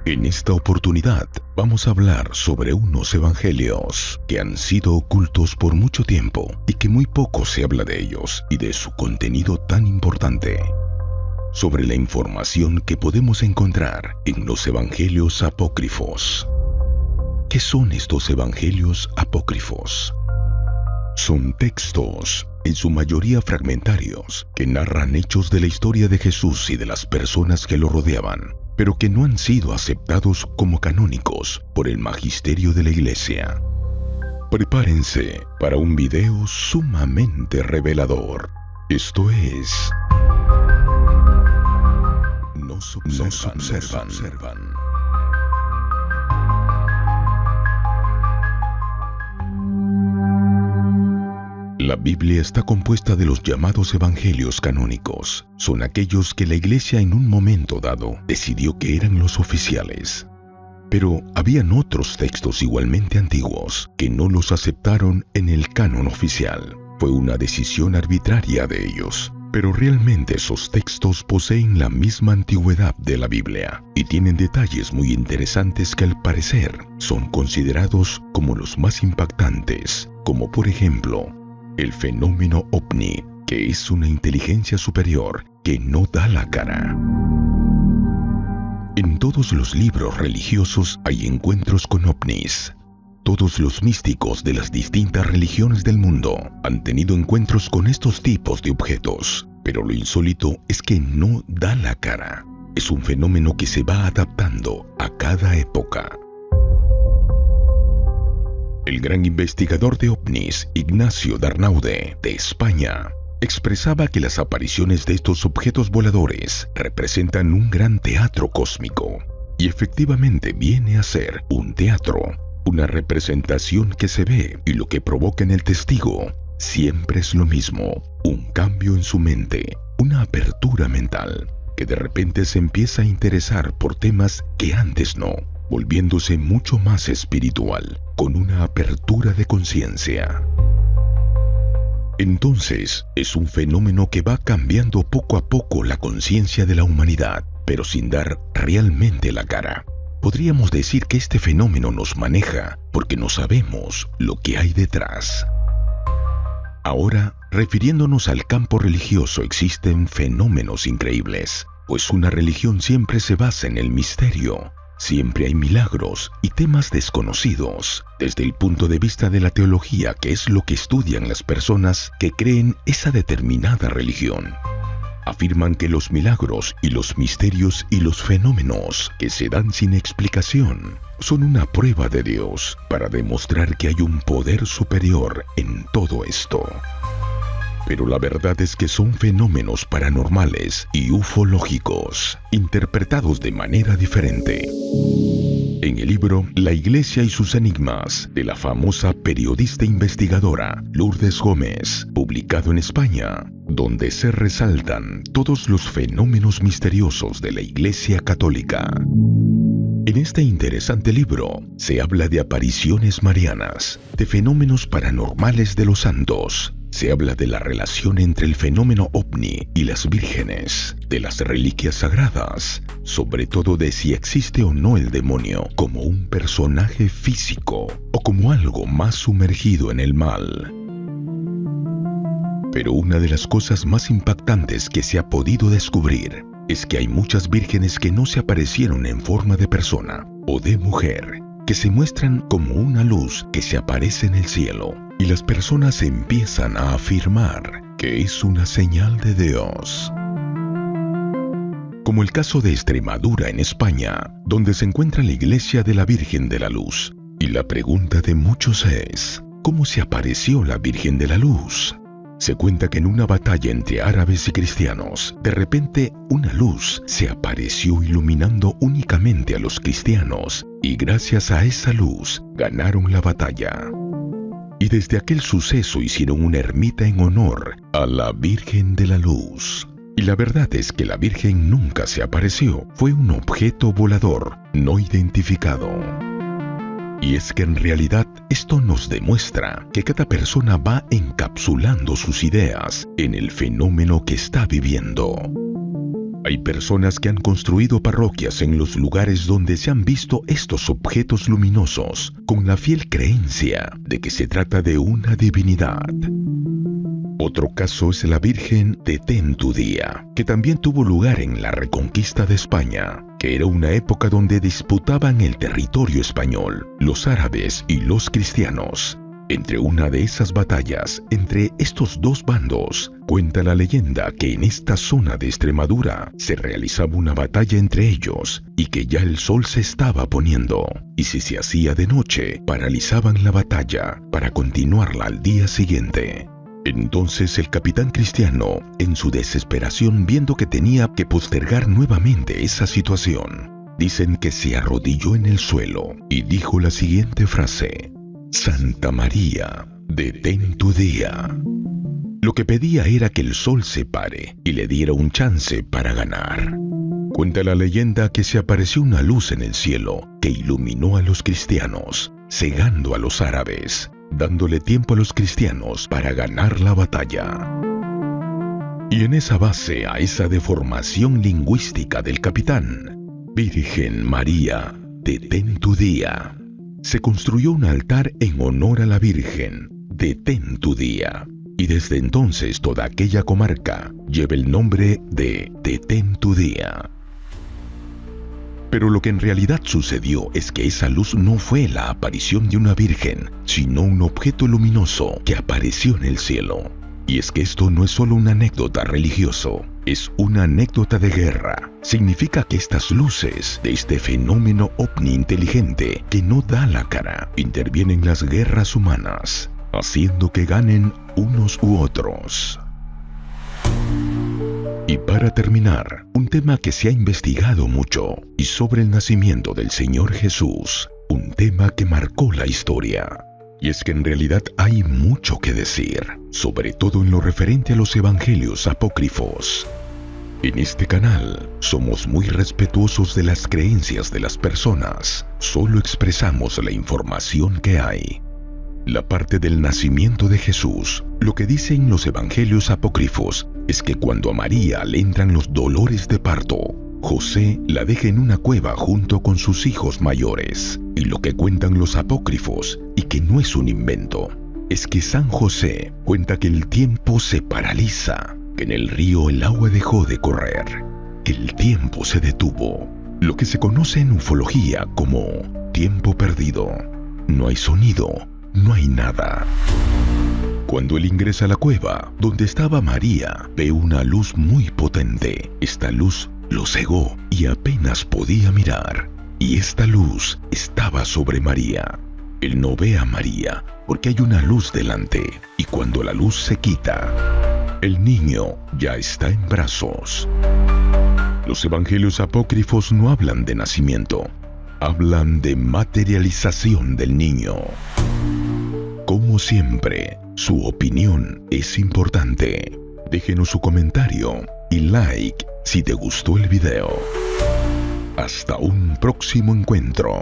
En esta oportunidad vamos a hablar sobre unos evangelios que han sido ocultos por mucho tiempo y que muy poco se habla de ellos y de su contenido tan importante. Sobre la información que podemos encontrar en los evangelios apócrifos. ¿Qué son estos evangelios apócrifos? Son textos, en su mayoría fragmentarios, que narran hechos de la historia de Jesús y de las personas que lo rodeaban, pero que no han sido aceptados como canónicos por el magisterio de la Iglesia. Prepárense para un video sumamente revelador. Esto es... Nos observan. La Biblia está compuesta de los llamados evangelios canónicos. Son aquellos que la Iglesia en un momento dado decidió que eran los oficiales. Pero habían otros textos igualmente antiguos que no los aceptaron en el canon oficial. Fue una decisión arbitraria de ellos. Pero realmente esos textos poseen la misma antigüedad de la Biblia y tienen detalles muy interesantes que al parecer son considerados como los más impactantes, como por ejemplo, el fenómeno ovni, que es una inteligencia superior que no da la cara. En todos los libros religiosos hay encuentros con ovnis. Todos los místicos de las distintas religiones del mundo han tenido encuentros con estos tipos de objetos, pero lo insólito es que no da la cara. Es un fenómeno que se va adaptando a cada época. El gran investigador de ovnis, Ignacio de Arnaude, de España, expresaba que las apariciones de estos objetos voladores representan un gran teatro cósmico. Y efectivamente viene a ser un teatro, una representación que se ve, y lo que provoca en el testigo siempre es lo mismo: un cambio en su mente, una apertura mental, que de repente se empieza a interesar por temas que antes no, volviéndose mucho más espiritual, con una apertura de conciencia. Entonces, es un fenómeno que va cambiando poco a poco la conciencia de la humanidad, pero sin dar realmente la cara. Podríamos decir que este fenómeno nos maneja porque no sabemos lo que hay detrás. Ahora, refiriéndonos al campo religioso, existen fenómenos increíbles, pues una religión siempre se basa en el misterio. Siempre hay milagros y temas desconocidos, desde el punto de vista de la teología, que es lo que estudian las personas que creen esa determinada religión. Afirman que los milagros y los misterios y los fenómenos que se dan sin explicación son una prueba de Dios para demostrar que hay un poder superior en todo esto. Pero la verdad es que son fenómenos paranormales y ufológicos, interpretados de manera diferente. En el libro La Iglesia y sus enigmas, de la famosa periodista investigadora Lourdes Gómez, publicado en España, donde se resaltan todos los fenómenos misteriosos de la Iglesia Católica. En este interesante libro se habla de apariciones marianas, de fenómenos paranormales de los santos. Se habla de la relación entre el fenómeno ovni y las vírgenes, de las reliquias sagradas, sobre todo de si existe o no el demonio como un personaje físico o como algo más sumergido en el mal. Pero una de las cosas más impactantes que se ha podido descubrir es que hay muchas vírgenes que no se aparecieron en forma de persona o de mujer, que se muestran como una luz que se aparece en el cielo. Y las personas empiezan a afirmar que es una señal de Dios. Como el caso de Extremadura en España, donde se encuentra la iglesia de la Virgen de la Luz. Y la pregunta de muchos es, ¿cómo se apareció la Virgen de la Luz? Se cuenta que en una batalla entre árabes y cristianos, de repente una luz se apareció iluminando únicamente a los cristianos, y gracias a esa luz ganaron la batalla. Y desde aquel suceso hicieron una ermita en honor a la Virgen de la Luz. Y la verdad es que la Virgen nunca se apareció, fue un objeto volador no identificado. Y es que en realidad esto nos demuestra que cada persona va encapsulando sus ideas en el fenómeno que está viviendo. Hay personas que han construido parroquias en los lugares donde se han visto estos objetos luminosos, con la fiel creencia de que se trata de una divinidad. Otro caso es la Virgen de Tentudía, que también tuvo lugar en la Reconquista de España, que era una época donde disputaban el territorio español, los árabes y los cristianos. Entre una de esas batallas, entre estos dos bandos, cuenta la leyenda que en esta zona de Extremadura se realizaba una batalla entre ellos y que ya el sol se estaba poniendo, y si se hacía de noche, paralizaban la batalla para continuarla al día siguiente. Entonces el capitán cristiano, en su desesperación viendo que tenía que postergar nuevamente esa situación, dicen que se arrodilló en el suelo y dijo la siguiente frase: Santa María, detén tu día. Lo que pedía era que el sol se pare y le diera un chance para ganar. Cuenta la leyenda que se apareció una luz en el cielo que iluminó a los cristianos, cegando a los árabes, dándole tiempo a los cristianos para ganar la batalla. Y en esa base a esa deformación lingüística del capitán, Virgen María, detén tu día, se construyó un altar en honor a la Virgen, detén tu día, y desde entonces toda aquella comarca lleva el nombre de Detén tu día. Pero lo que en realidad sucedió es que esa luz no fue la aparición de una virgen, sino un objeto luminoso que apareció en el cielo. Y es que esto no es solo una anécdota religioso, es una anécdota de guerra. Significa que estas luces de este fenómeno ovni inteligente que no da la cara, intervienen en las guerras humanas, haciendo que ganen unos u otros. Y para terminar, un tema que se ha investigado mucho, y sobre el nacimiento del Señor Jesús, un tema que marcó la historia. Y es que en realidad hay mucho que decir, sobre todo en lo referente a los evangelios apócrifos. En este canal, somos muy respetuosos de las creencias de las personas, solo expresamos la información que hay. La parte del nacimiento de Jesús, lo que dicen los evangelios apócrifos, es que cuando a María le entran los dolores de parto, José la deja en una cueva junto con sus hijos mayores. Y lo que cuentan los apócrifos, y que no es un invento, es que San José cuenta que el tiempo se paraliza, que en el río el agua dejó de correr, que el tiempo se detuvo, lo que se conoce en ufología como tiempo perdido. No hay sonido, no hay nada. Cuando él ingresa a la cueva donde estaba María, ve una luz muy potente. Esta luz lo cegó y apenas podía mirar. Y esta luz estaba sobre María. Él no ve a María porque hay una luz delante, y cuando la luz se quita, el niño ya está en brazos. Los evangelios apócrifos no hablan de nacimiento, hablan de materialización del niño. Como siempre, su opinión es importante. Déjenos su comentario y like si te gustó el video. Hasta un próximo encuentro.